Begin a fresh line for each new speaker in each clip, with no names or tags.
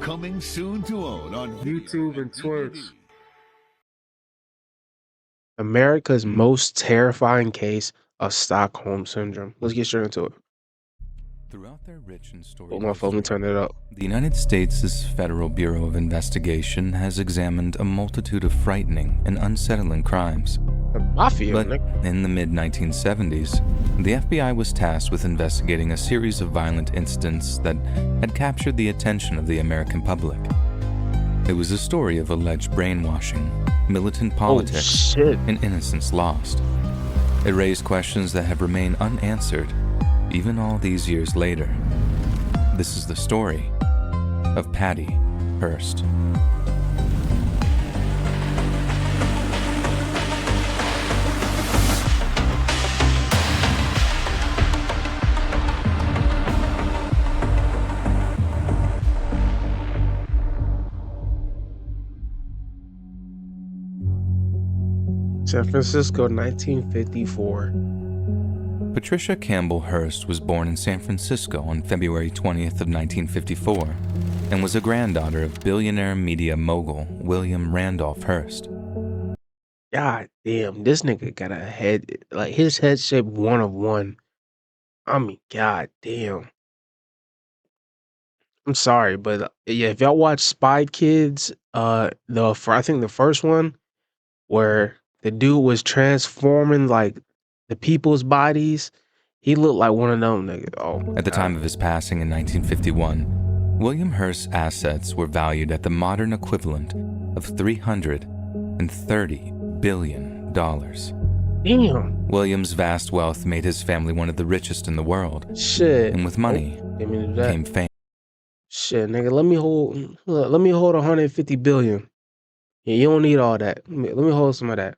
Coming soon to own on
YouTube and Twitch. America's most terrifying case of Stockholm syndrome. Let's get straight into it.
Throughout their rich and
Oh,
storied
my phone, let me turn it up.
the United States' Federal Bureau of Investigation has examined a multitude of frightening and unsettling crimes.
The mafia,
But
nigga.
in the mid-1970s, the FBI was tasked with investigating a series of violent incidents that had captured the attention of the American public. It was a story of alleged brainwashing, militant politics, and innocence lost. It raised questions that have remained unanswered even all these years later. This is the story of Patty Hearst.
San Francisco, 1954.
Patricia Campbell Hearst was born in San Francisco on February 20th of 1954 and was a granddaughter of billionaire media mogul William Randolph Hearst.
God damn, this nigga got a head, like his head shape one of one. I mean, god damn. I'm sorry, but yeah, if y'all watch Spy Kids, I think the first one where the dude was transforming like the people's bodies, he looked like one of them niggas. Oh my
At the
God.
time of his passing in 1951, William Hearst's assets were valued at the modern equivalent of $330 billion.
Damn.
William's vast wealth made his family one of the richest in the world,
Shit.
and with money
Give me that.
came fame.
Shit, nigga, let me hold 150 billion. Yeah, you don't need all that. Let me hold some of that.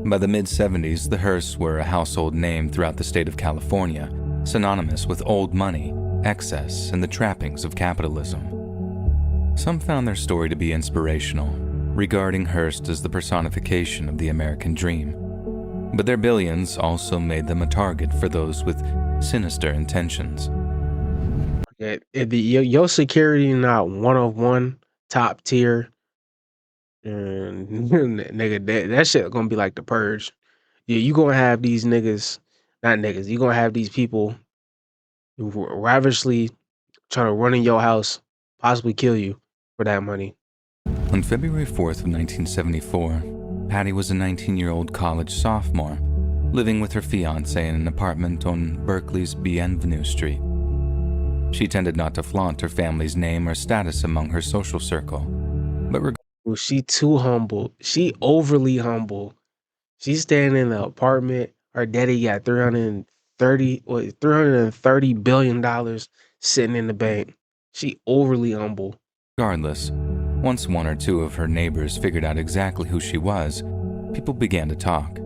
By the mid-70s, the Hearsts were a household name throughout the state of California, synonymous with old money, excess, and the trappings of capitalism. Some found their story to be inspirational, regarding Hearst as the personification of the American dream. But their billions also made them a target for those with sinister intentions.
Yeah, your security not one of one, top tier, and nigga, that shit gonna be like the purge. Yeah, you gonna have these niggas, not niggas. You gonna have these people ravishly trying to run in your house, possibly kill you for that money.
On February 4th of 1974, Patty was a 19-year-old college sophomore, living with her fiancé in an apartment on Berkeley's Bienvenue Street. She tended not to flaunt her family's name or status among her social circle, but
Well, she too humble. She overly humble. She's staying in the apartment. Her daddy got $330 billion sitting in the bank. She overly humble.
regardless, once one or two of her neighbors figured out exactly who she was, people began to talk.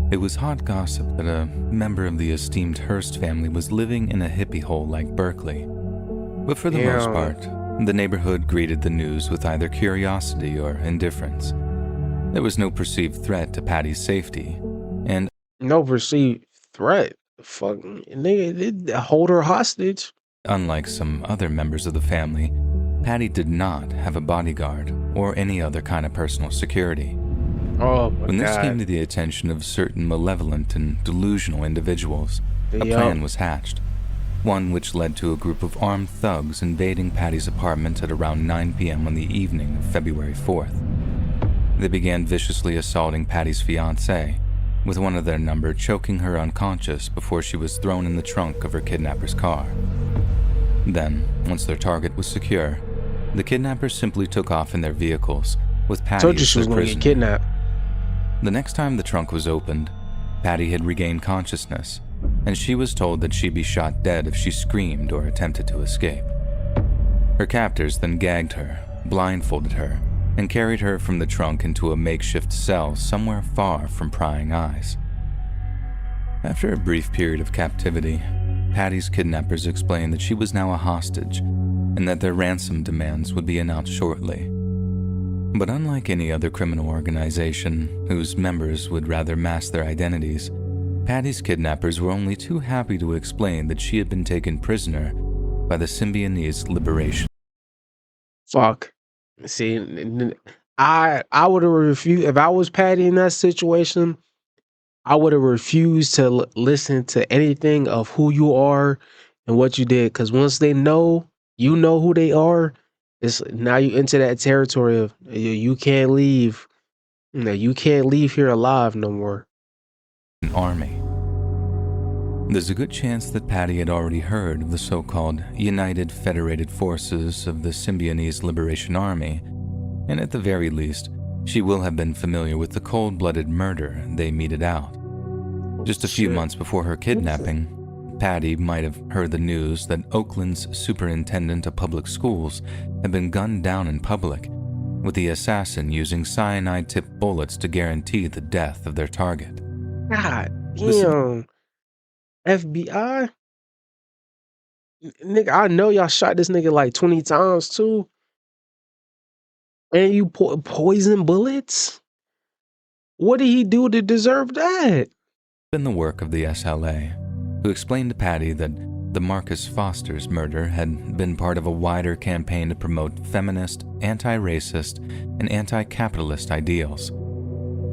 It was hot gossip that a member of the esteemed Hearst family was living in a hippie hole like Berkeley. But for the most part, the neighborhood greeted the news with either curiosity or indifference. There was no perceived threat to Patty's safety, and
No perceived threat. Fuck, nigga, they hold her hostage.
unlike some other members of the family, Patty did not have a bodyguard or any other kind of personal security.
Oh my
When this
God.
came to the attention of certain malevolent and delusional individuals, a
Yup.
plan was hatched. One which led to a group of armed thugs invading Patty's apartment at around 9 p.m. on the evening of February 4th. They began viciously assaulting Patty's fiancé, with one of their number choking her unconscious before she was thrown in the trunk of her kidnapper's car. Then, once their target was secure, the kidnappers simply took off in their vehicles, with Patty
Told you
as
she was
their
gonna get
prisoner.
kidnapped.
The next time the trunk was opened, Patty had regained consciousness, and she was told that she'd be shot dead if she screamed or attempted to escape. Her captors then gagged her, blindfolded her, and carried her from the trunk into a makeshift cell somewhere far from prying eyes. After a brief period of captivity, Patty's kidnappers explained that she was now a hostage and that their ransom demands would be announced shortly. But unlike any other criminal organization, whose members would rather mask their identities, Patty's kidnappers were only too happy to explain that she had been taken prisoner by the Symbionese Liberation
Fuck. See, I would have refused if I was Patty in that situation. I would have refused to listen to anything of who you are and what you did. Because once they know, you know who they are. It's now you into that territory of you can't leave. You can't leave here alive no more.
An army. There's a good chance that Patty had already heard of the so-called United Federated Forces of the Symbionese Liberation Army, and at the very least, she will have been familiar with the cold-blooded murder they meted out. Just a few months before her kidnapping, Patty might have heard the news that Oakland's superintendent of public schools had been gunned down in public, with the assassin using cyanide-tipped bullets to guarantee the death of their target.
God damn. FBI? Nigga, I know y'all shot this nigga like 20 times too. And you poison bullets? What did he do to deserve that?
Been the work of the SLA, who explained to Patty that the Marcus Foster's murder had been part of a wider campaign to promote feminist, anti-racist, and anti-capitalist ideals.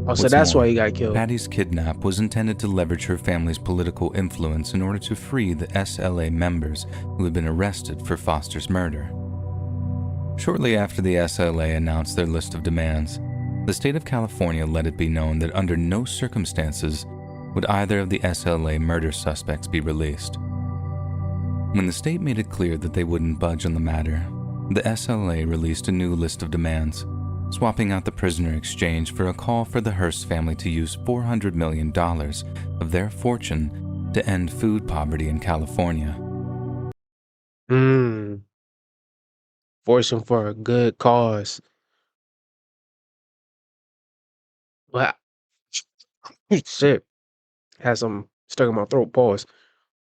Oh, so that's why he got killed.
Patty's kidnap was intended to leverage her family's political influence in order to free the SLA members who had been arrested for Foster's murder. Shortly after the SLA announced their list of demands, the state of California let it be known that under no circumstances would either of the SLA murder suspects be released. When the state made it clear that they wouldn't budge on the matter, the SLA released a new list of demands, swapping out the prisoner exchange for a call for the Hearst family to use $400 million of their fortune to end food poverty in California.
Fortune for a good cause. Well, shit. Had some stuck in my throat, pause.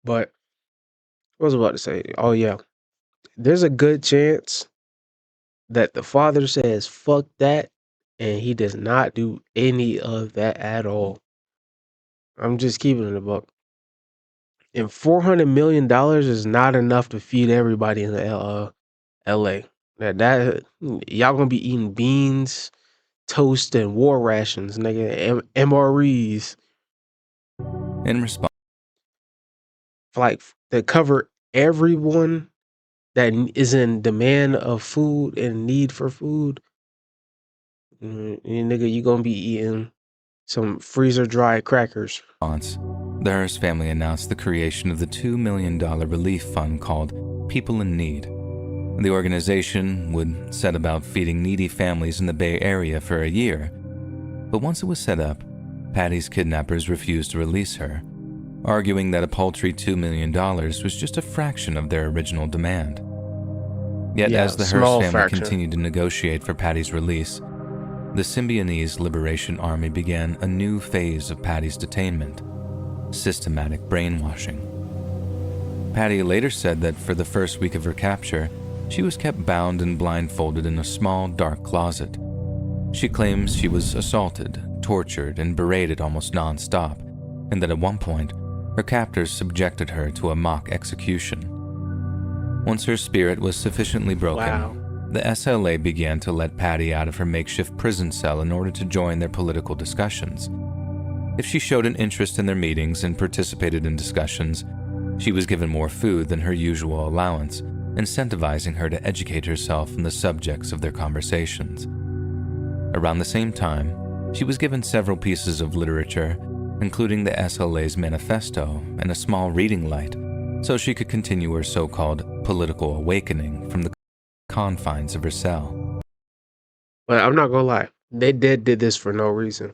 But what was I about to say? Oh, yeah. There's a good chance that the father says, fuck that, and he does not do any of that at all. I'm just keeping it a buck. And $400 million is not enough to feed everybody in LA. That y'all gonna be eating beans, toast, and war rations, nigga, MREs.
In response,
Like to cover everyone that is in demand of food and need for food. Nigga, you gonna be eating some freezer dry crackers.
The Hearst family announced the creation of the $2 million relief fund called People in Need. The organization would set about feeding needy families in the Bay Area for a year. But once it was set up, Patty's kidnappers refused to release her, arguing that a paltry $2 million was just a fraction of their original demand. Yet as the Hearst family continued to negotiate for Patty's release, the Symbionese Liberation Army began a new phase of Patty's detainment: systematic brainwashing. Patty later said that for the first week of her capture, she was kept bound and blindfolded in a small, dark closet. She claims she was assaulted, tortured, and berated almost non-stop, and that at one point, her captors subjected her to a mock execution. Once her spirit was sufficiently broken, the SLA began to let Patty out of her makeshift prison cell in order to join their political discussions. If she showed an interest in their meetings and participated in discussions, she was given more food than her usual allowance, incentivizing her to educate herself on the subjects of their conversations. Around the same time, she was given several pieces of literature, including the SLA's manifesto and a small reading light, so she could continue her so-called political awakening from the confines of her cell.
But I'm not gonna lie, they did this for no reason.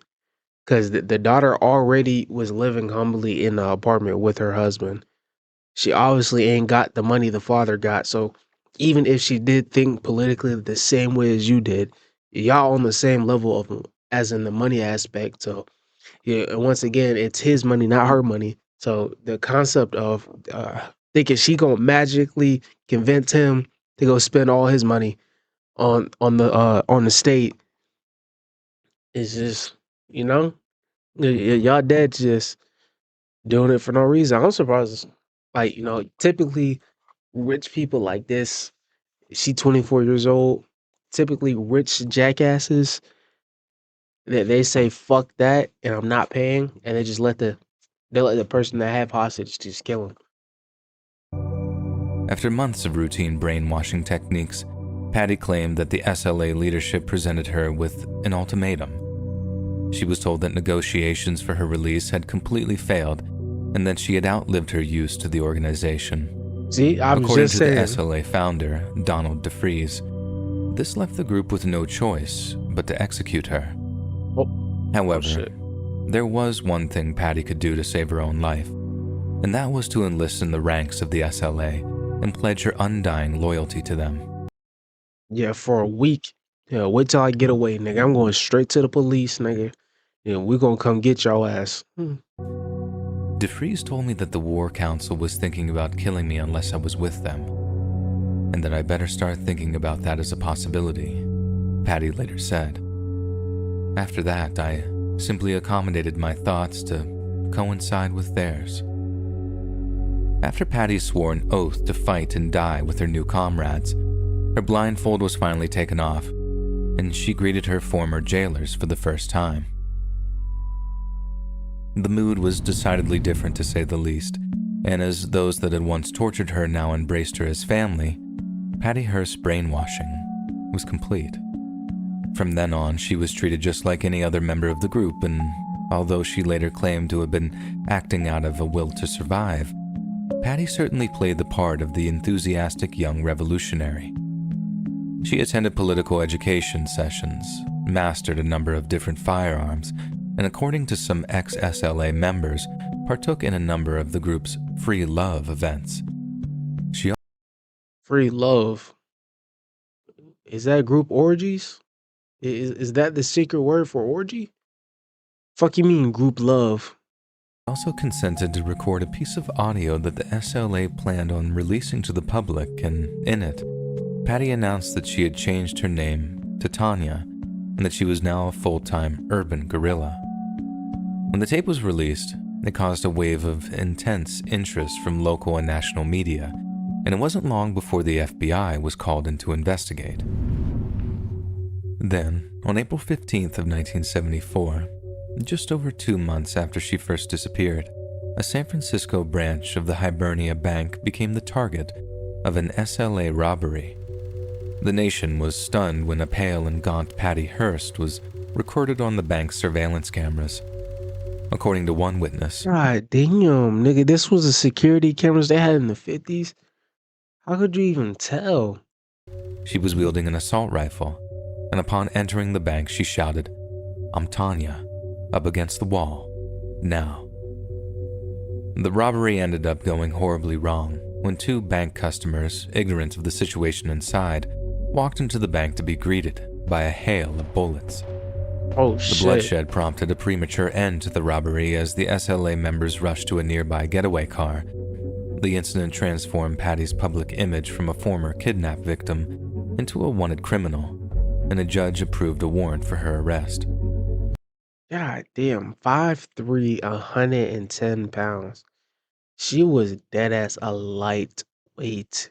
Because the daughter already was living humbly in the apartment with her husband. She obviously ain't got the money the father got. So even if she did think politically the same way as you did, y'all on the same level of as in the money aspect. So yeah, and once again, it's his money, not her money. So the concept of thinking she gonna magically convince him to go spend all his money on the state is just, y'all dead just doing it for no reason. I'm surprised. Like, typically rich people like this, she 24 years old. typically rich jackasses that they say fuck that and I'm not paying, and they let the person that have hostage just kill him.
After months of routine brainwashing techniques, Patty claimed that the SLA leadership presented her with an ultimatum. She was told that negotiations for her release had completely failed and that she had outlived her use to the organization.
See, I was
According
just
to
saying.
the SLA founder, Donald DeFries, this left the group with no choice but to execute her. However, there was one thing Patty could do to save her own life, and that was to enlist in the ranks of the SLA and pledge her undying loyalty to them.
Yeah, for a week. Yeah, wait till I get away, nigga. I'm going straight to the police, nigga. Yeah, we gonna come get your ass.
DeFries told me that the War Council was thinking about killing me unless I was with them, and that I better start thinking about that as a possibility, Patty later said. After that, I simply accommodated my thoughts to coincide with theirs. After Patty swore an oath to fight and die with her new comrades, her blindfold was finally taken off, and she greeted her former jailers for the first time. The mood was decidedly different, to say the least, and as those that had once tortured her now embraced her as family, Patty Hearst's brainwashing was complete. From then on, she was treated just like any other member of the group, and although she later claimed to have been acting out of a will to survive, Patty certainly played the part of the enthusiastic young revolutionary. She attended political education sessions, mastered a number of different firearms, and according to some ex-SLA members, partook in a number of the group's free love events.
Free love. Is that group orgies? Is that the secret word for orgy? Fuck you mean group love?
Also consented to record a piece of audio that the SLA planned on releasing to the public, and in it, Patty announced that she had changed her name to Tanya and that she was now a full-time urban guerrilla. When the tape was released, it caused a wave of intense interest from local and national media, and it wasn't long before the FBI was called in to investigate. Then, on April 15th of 1974, just over 2 months after she first disappeared, a San Francisco branch of the Hibernia Bank became the target of an SLA robbery. The nation was stunned when a pale and gaunt Patty Hearst was recorded on the bank's surveillance cameras. According to one witness,
God damn, nigga, this was the security cameras they had in the 50s? How could you even tell?
she was wielding an assault rifle, and upon entering the bank she shouted, "I'm Tanya, up against the wall, now." The robbery ended up going horribly wrong when 2 bank customers, ignorant of the situation inside, walked into the bank to be greeted by a hail of bullets.
Oh,
The
shit.
bloodshed prompted a premature end to the robbery as the SLA members rushed to a nearby getaway car. The incident transformed Patty's public image from a former kidnap victim into a wanted criminal, and a judge approved a warrant for her arrest.
God damn, 5'3", 110 pounds. She was dead ass a lightweight.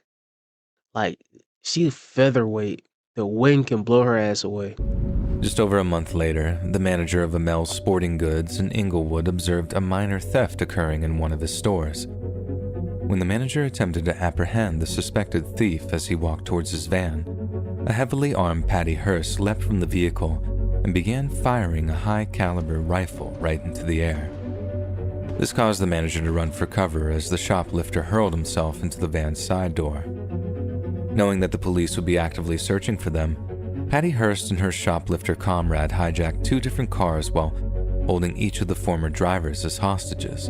Like, she featherweight. The wind can blow her ass away.
Just over a month later, the manager of Amel's Sporting Goods in Inglewood observed a minor theft occurring in one of his stores. When the manager attempted to apprehend the suspected thief as he walked towards his van, a heavily armed Patty Hearst leapt from the vehicle and began firing a high-caliber rifle right into the air. This caused the manager to run for cover as the shoplifter hurled himself into the van's side door. Knowing that the police would be actively searching for them, Patty Hearst and her shoplifter comrade hijacked 2 different cars while holding each of the former drivers as hostages.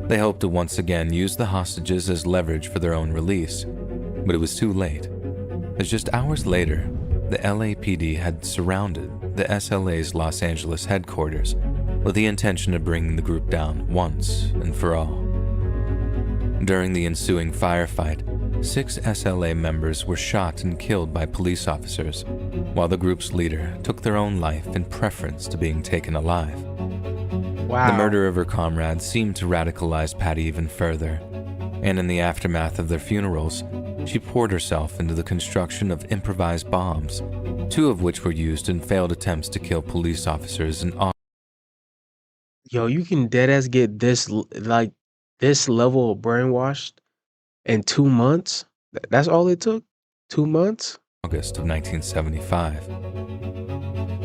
They hoped to once again use the hostages as leverage for their own release, but it was too late, as just hours later, the LAPD had surrounded the SLA's Los Angeles headquarters with the intention of bringing the group down once and for all. During the ensuing firefight, 6 SLA members were shot and killed by police officers, while the group's leader took their own life in preference to being taken alive.
Wow.
The murder of her comrades seemed to radicalize Patty even further, and in the aftermath of their funerals, she poured herself into the construction of improvised bombs, 2 of which were used in failed attempts to kill police officers in
Yo, you can deadass get this level of brainwashed in 2 months. That's all it took? 2 months?
August of 1975.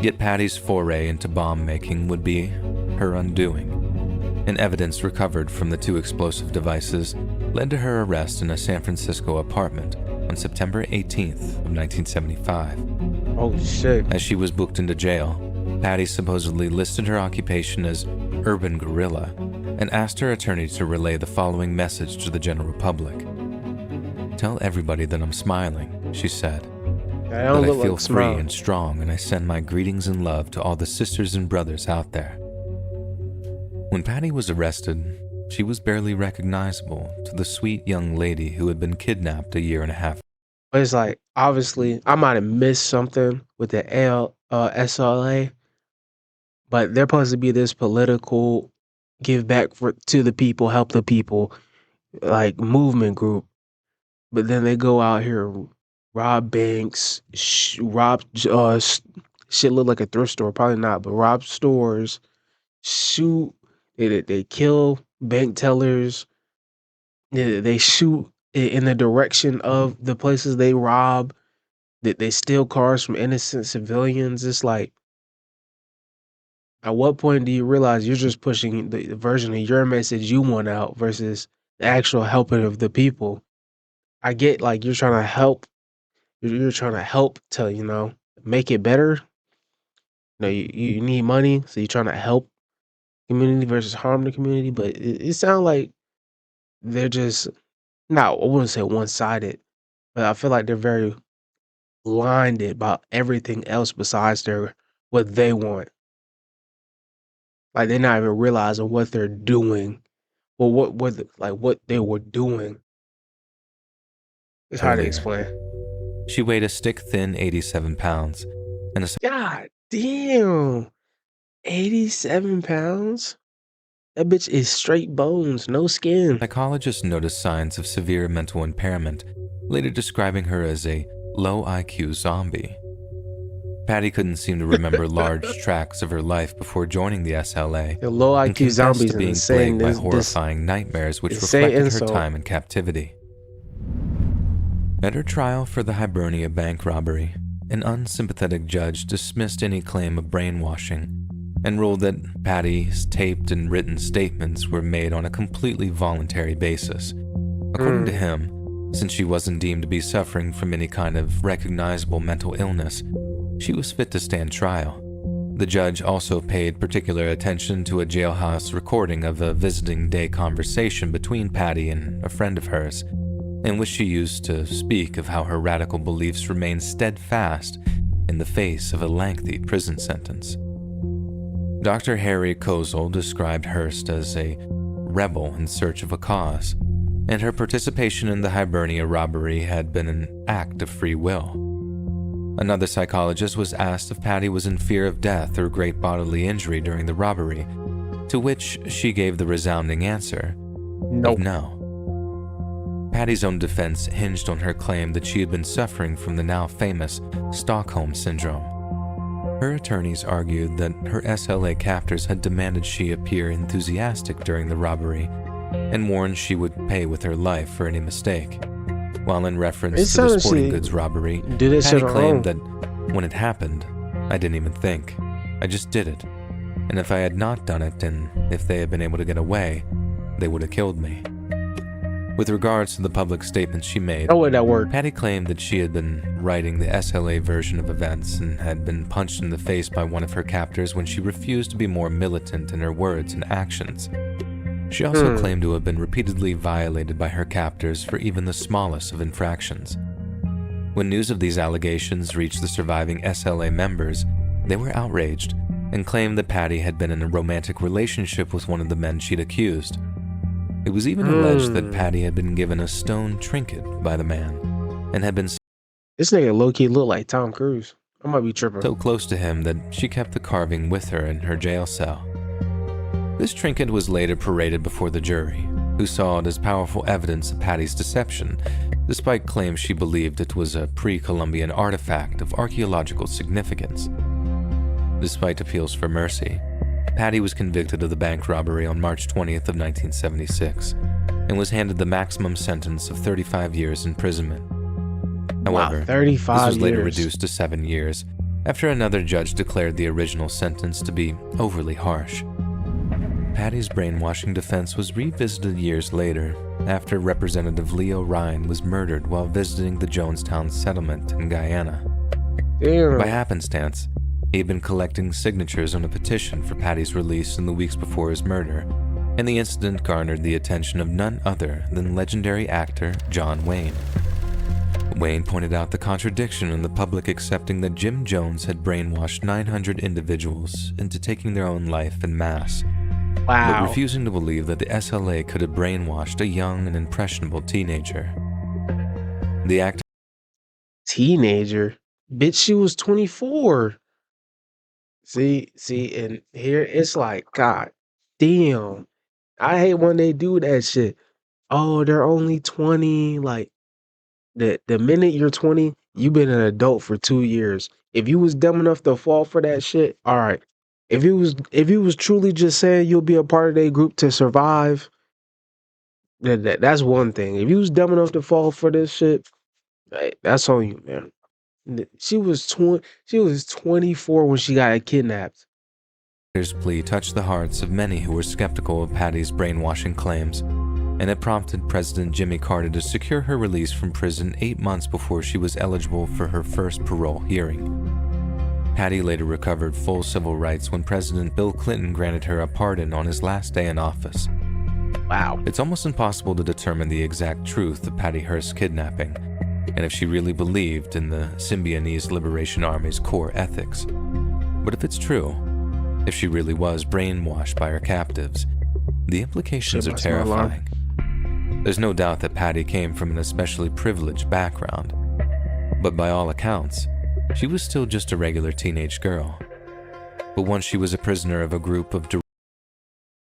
Yet Patty's foray into bomb making would be her undoing, and evidence recovered from the 2 explosive devices led to her arrest in a San Francisco apartment on September 18th of 1975.
Oh shit.
As she was booked into jail, Patty supposedly listed her occupation as urban guerrilla and asked her attorney to relay the following message to the general public. "Tell everybody that I'm smiling," she said.
I don't
"That I
look
feel
like
free
smile.
and strong, and I send my greetings and love to all the sisters and brothers out there." When Patty was arrested, she was barely recognizable to the sweet young lady who had been kidnapped a year and a half.
But it's like, obviously, I might have missed something with the SLA, but they're supposed to be this political, give back to the people, help the people, like movement group. But then they go out here, rob banks, shit look like a thrift store, probably not, but rob stores, shoot, they kill bank tellers, they shoot in the direction of the places they rob, that they steal cars from innocent civilians. It's like, at what point do you realize you're just pushing the version of your message you want out versus the actual helping of the people? I get like you're trying to help, you're trying to help to, make it better. You need money, so you're trying to help community versus harm the community. But it sounds like they're just not, I wouldn't say one-sided, but I feel like they're very blinded by everything else besides what they want. Like they're not even realizing what they're doing, or what they were doing. It's hard to
Earlier.
explain.
She weighed a stick-thin 87 pounds, and a
God damn, 87 pounds. That bitch is straight bones, no skin.
psychologist noticed signs of severe mental impairment, later describing her as a low IQ zombie. Patty couldn't seem to remember large tracts of her life before joining the SLA,
The low
and
IQ
confessed
zombies
to being
insane.
plagued by horrifying nightmares which
insane
reflected her
insult.
time in captivity. At her trial for the Hibernia bank robbery, an unsympathetic judge dismissed any claim of brainwashing and ruled that Patty's taped and written statements were made on a completely voluntary basis. According to him, since she wasn't deemed to be suffering from any kind of recognizable mental illness, she was fit to stand trial. The judge also paid particular attention to a jailhouse recording of a visiting day conversation between Patty and a friend of hers, in which she used to speak of how her radical beliefs remained steadfast in the face of a lengthy prison sentence. Dr. Harry Kozel described Hearst as a rebel in search of a cause, and her participation in the Hibernia robbery had been an act of free will. Another psychologist was asked if Patty was in fear of death or great bodily injury during the robbery, to which she gave the resounding answer of no. Patty's own defense hinged on her claim that she had been suffering from the now famous Stockholm syndrome. Her attorneys argued that her SLA captors had demanded she appear enthusiastic during the robbery and warned she would pay with her life for any mistake. While in reference to the sporting goods robbery, Patty claimed that when it happened, I didn't even think. I just did it. And if I had not done it, and if they had been able to get away, they would have killed me. With regards to the public statements she made, Patty claimed that she had been writing the SLA version of events and had been punched in the face by one of her captors when she refused to be more militant in her words and actions. She also claimed to have been repeatedly violated by her captors for even the smallest of infractions. When news of these allegations reached the surviving SLA members, they were outraged and claimed that Patty had been in a romantic relationship with one of the men she'd accused. It was even alleged that Patty had been given a stone trinket by the man and had been
This nigga low-key look like Tom Cruise. I might be tripping.
so close to him that she kept the carving with her in her jail cell. This trinket was later paraded before the jury, who saw it as powerful evidence of Patty's deception despite claims she believed it was a pre-Columbian artifact of archaeological significance. Despite appeals for mercy, Patty was convicted of the bank robbery on March 20th of 1976 and was handed the maximum sentence of 35 years imprisonment. However,
Wow, 35
this was later
years.
reduced to 7 years after another judge declared the original sentence to be overly harsh. Patty's brainwashing defense was revisited years later after Representative Leo Ryan was murdered while visiting the Jonestown settlement in Guyana.
Damn.
By happenstance, he had been collecting signatures on a petition for Patty's release in the weeks before his murder, and the incident garnered the attention of none other than legendary actor John Wayne. Wayne pointed out the contradiction in the public accepting that Jim Jones had brainwashed 900 individuals into taking their own life en masse, but
Wow.
refusing to believe that the SLA could have brainwashed a young and impressionable teenager. The actor
Teenager? Bitch, she was 24. See, and here it's like, God damn. I hate when they do that shit. Oh, they're only 20. Like, the minute you're 20, you've been an adult for 2 years. If you was dumb enough to fall for that shit, all right. If you was truly just saying you'll be a part of their group to survive, that's one thing. If you was dumb enough to fall for this shit, hey, that's on you, man. She was 24 when she got kidnapped.
His plea touched the hearts of many who were skeptical of Patty's brainwashing claims, and it prompted President Jimmy Carter to secure her release from prison 8 months before she was eligible for her first parole hearing. Patty later recovered full civil rights when President Bill Clinton granted her a pardon on his last day in office.
Wow.
It's almost impossible to determine the exact truth of Patty Hearst's kidnapping, and if she really believed in the Symbionese Liberation Army's core ethics. But if it's true, if she really was brainwashed by her captives, the implications are terrifying. There's no doubt that Patty came from an especially privileged background, but by all accounts, she was still just a regular teenage girl. But once she was a prisoner of a group of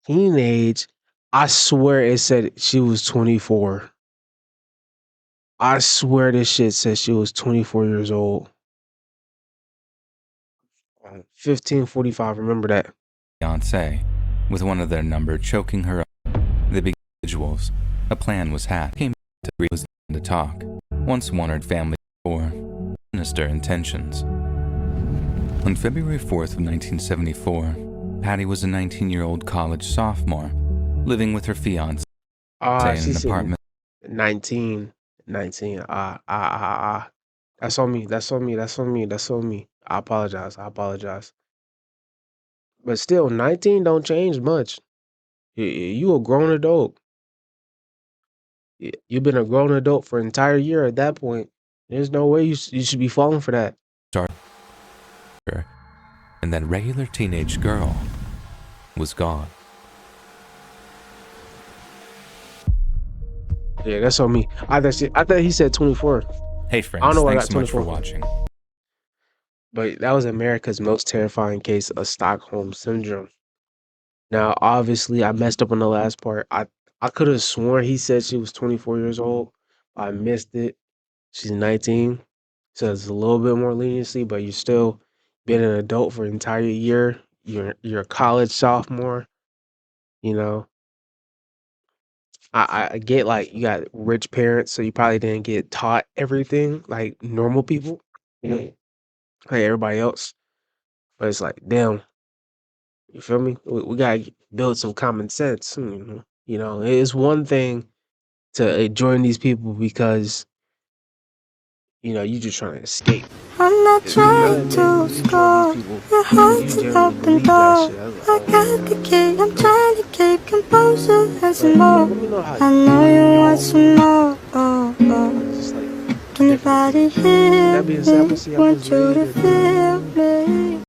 Teenage? I swear it said she was 24. I swear this shit said she was 24 years old. 1545, remember that.
fiancé, with one of their number choking her up. They became individuals. A plan was hatched. Came to agree was to talk. Once wondered family for sinister intentions. On February 4th of 1974, Patty was a 19-year-old college sophomore, living with her fiancé in
She
an
said
apartment.
19. That's on me. I apologize. But still, 19 don't change much. You a grown adult. You've been a grown adult for an entire year at that point. There's no way you should be falling for that.
And that regular teenage girl was gone.
Yeah, that's on me. I thought he said 24.
Hey friends,
I don't know why I
thanks
got
so much for
24.
watching.
But that was America's most terrifying case of Stockholm syndrome. Now, obviously, I messed up on the last part. I could have sworn he said she was 24 years old. I missed it. She's 19. So it's a little bit more leniency, but you're still been an adult for an entire year. You're a college sophomore, you know. I get like you got rich parents, so you probably didn't get taught everything like normal people, like everybody else. But it's like, damn, you feel me? We gotta build some common sense. You know, it's one thing to join these people because you just trying to escape.
I'm not
It's
trying
another
to
thing you join these
score.
people
Your
and you
heart's
genuinely
up and
believe that
down.
shit. I was
I
like,
got the key. I'm trying to keep composure as
but
more.
let me know how
I know you want some more.
it's just like different
Anybody
people. With
hear
that being said, I'm gonna
me?
see how
Want
much
you to
later.
feel me.